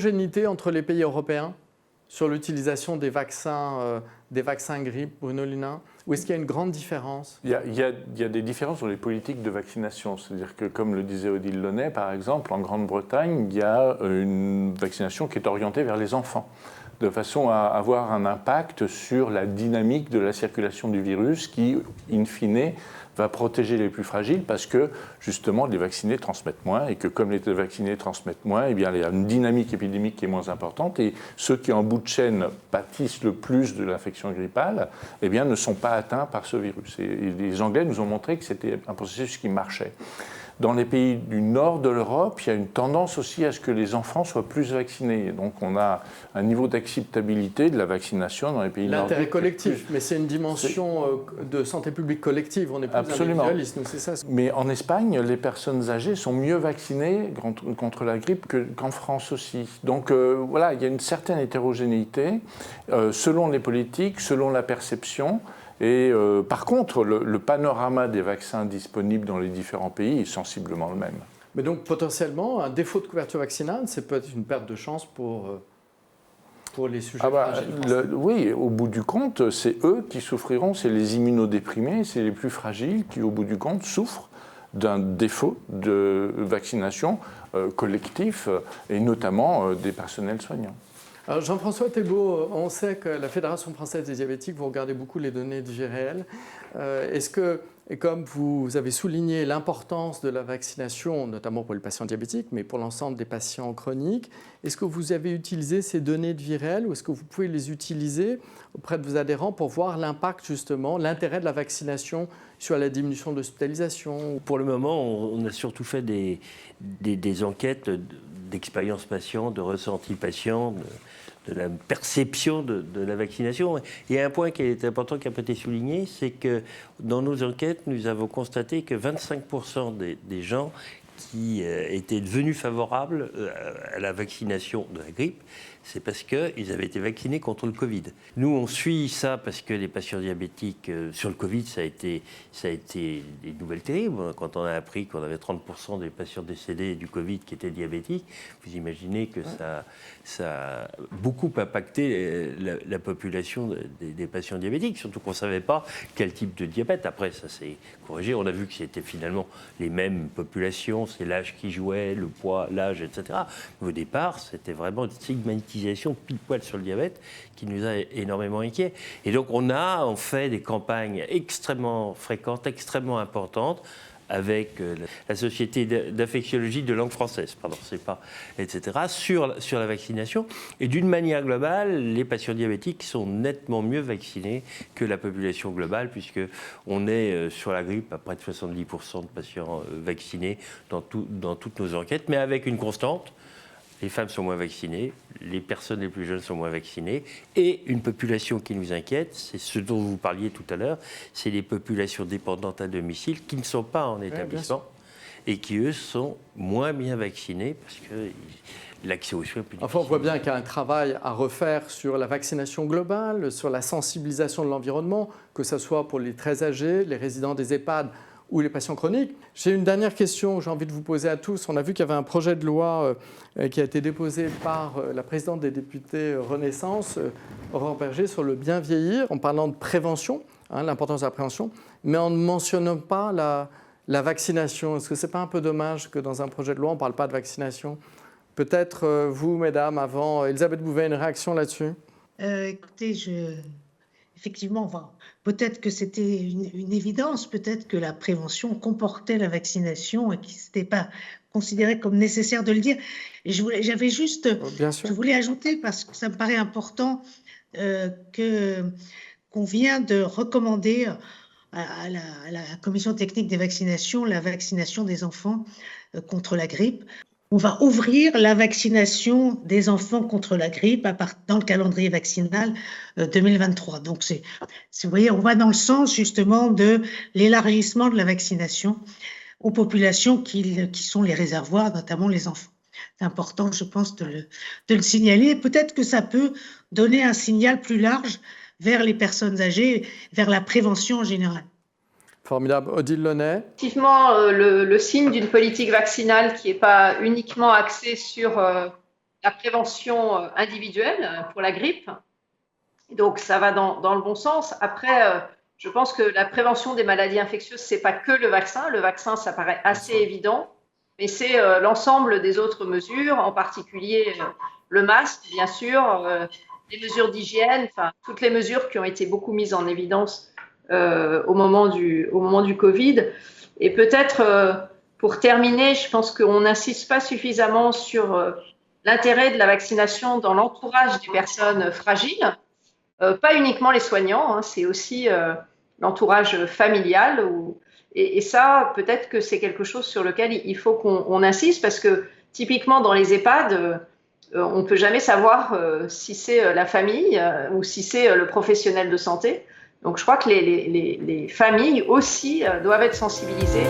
homogénéité entre les pays européens sur l'utilisation des vaccins grippe, Bruno Lunin? Ou est-ce qu'il y a une grande différence? Il y a des différences dans les politiques de vaccination. C'est-à-dire que, comme le disait Odile Launay, par exemple, en Grande-Bretagne, il y a une vaccination qui est orientée vers les enfants, de façon à avoir un impact sur la dynamique de la circulation du virus qui, in fine, va protéger les plus fragiles parce que, justement, les vaccinés transmettent moins et que, comme les vaccinés transmettent moins, eh bien, il y a une dynamique épidémique qui est moins importante et ceux qui, en bout de chaîne, pâtissent le plus de l'infection grippale, eh bien, ne sont pas atteints par ce virus. Et les Anglais nous ont montré que c'était un processus qui marchait. Dans les pays du nord de l'Europe, il y a une tendance aussi à ce que les enfants soient plus vaccinés. Donc on a un niveau d'acceptabilité de la vaccination dans les pays nordiques. L'intérêt collectif, mais c'est une dimension de santé publique collective, on n'est plus individualiste, c'est ça. Mais en Espagne, les personnes âgées sont mieux vaccinées contre la grippe qu'en France aussi. Donc voilà, il y a une certaine hétérogénéité selon les politiques, selon la perception. Et par contre, le panorama des vaccins disponibles dans les différents pays est sensiblement le même. Mais donc potentiellement, un défaut de couverture vaccinale, c'est peut-être une perte de chance pour les sujets fragiles. Oui, au bout du compte, c'est eux qui souffriront, c'est les immunodéprimés, c'est les plus fragiles qui, au bout du compte, souffrent d'un défaut de vaccination collectif et notamment des personnels soignants. Alors Jean-François Thébault, on sait que la Fédération française des diabétiques, vous regardez beaucoup les données de vie réelle. Est-ce que, et comme vous avez souligné l'importance de la vaccination, notamment pour les patients diabétiques, mais pour l'ensemble des patients chroniques, est-ce que vous avez utilisé ces données de vie réelle ou est-ce que vous pouvez les utiliser auprès de vos adhérents pour voir l'impact justement, l'intérêt de la vaccination sur la diminution de l'hospitalisation? Pour le moment, on a surtout fait des enquêtes d'expérience patient, de ressenti patient, de la perception de la vaccination. Il y a un point qui est important qui a pas été souligné, c'est que dans nos enquêtes, nous avons constaté que 25% des gens qui étaient devenus favorables à la vaccination de la grippe, c'est parce qu'ils avaient été vaccinés contre le Covid. Nous, on suit ça parce que les patients diabétiques, sur le Covid, ça a été des nouvelles terribles. Quand on a appris qu'on avait 30% des patients décédés du Covid qui étaient diabétiques, vous imaginez que ça a beaucoup impacté la population des patients diabétiques, surtout qu'on ne savait pas quel type de diabète. Après, ça s'est corrigé. On a vu que c'était finalement les mêmes populations, c'est l'âge qui jouait, le poids, l'âge, etc. Mais au départ, c'était vraiment une stigmatisation pile poil sur le diabète qui nous a énormément inquiets. Et donc on fait des campagnes extrêmement fréquentes, extrêmement importantes avec la Société d'infectiologie de langue française, etc., sur la vaccination. Et d'une manière globale, les patients diabétiques sont nettement mieux vaccinés que la population globale, puisqu'on est sur la grippe à près de 70% de patients vaccinés dans toutes nos enquêtes, mais avec une constante. Les femmes sont moins vaccinées, les personnes les plus jeunes sont moins vaccinées, et une population qui nous inquiète, c'est ce dont vous parliez tout à l'heure, c'est les populations dépendantes à domicile qui ne sont pas en établissement et qui, eux, sont moins bien vaccinés parce que l'accès aux soins est plus difficile. Enfin, on voit bien qu'il y a un travail à refaire sur la vaccination globale, sur la sensibilisation de l'environnement, que ce soit pour les très âgés, les résidents des EHPAD, ou les patients chroniques. J'ai une dernière question que j'ai envie de vous poser à tous. On a vu qu'il y avait un projet de loi qui a été déposé par la présidente des députés Renaissance, Aurore Bergé, sur le bien vieillir, en parlant de prévention, l'importance de la prévention, mais en ne mentionnant pas la vaccination. Est-ce que ce n'est pas un peu dommage que dans un projet de loi, on ne parle pas de vaccination? Peut-être vous, mesdames, avant. Elisabeth Bouvet, une réaction là-dessus? Écoutez, effectivement, peut-être que c'était une évidence, peut-être que la prévention comportait la vaccination et que ce n'était pas considéré comme nécessaire de le dire. Et je voulais ajouter, parce que ça me paraît important, qu'on vient de recommander à la commission technique des vaccinations la vaccination des enfants contre la grippe. On va ouvrir la vaccination des enfants contre la grippe dans le calendrier vaccinal 2023. Donc, vous voyez, on va dans le sens justement de l'élargissement de la vaccination aux populations qui sont les réservoirs, notamment les enfants. C'est important, je pense, de le signaler. Peut-être que ça peut donner un signal plus large vers les personnes âgées, vers la prévention en général. Formidable. Odile Launay. Effectivement, le signe d'une politique vaccinale qui n'est pas uniquement axée sur la prévention individuelle pour la grippe. Donc, ça va dans le bon sens. Après, je pense que la prévention des maladies infectieuses, c'est pas que le vaccin. Le vaccin, ça paraît assez évident, mais c'est l'ensemble des autres mesures, en particulier le masque, bien sûr, les mesures d'hygiène, enfin, toutes les mesures qui ont été beaucoup mises en évidence au moment du Covid. Et peut-être, pour terminer, je pense qu'on n'insiste pas suffisamment sur l'intérêt de la vaccination dans l'entourage des personnes fragiles. Pas uniquement les soignants, hein, c'est aussi l'entourage familial. Et ça, peut-être que c'est quelque chose sur lequel il faut qu'on insiste, parce que typiquement dans les EHPAD, on ne peut jamais savoir si c'est la famille ou si c'est le professionnel de santé. Donc je crois que les familles aussi doivent être sensibilisées.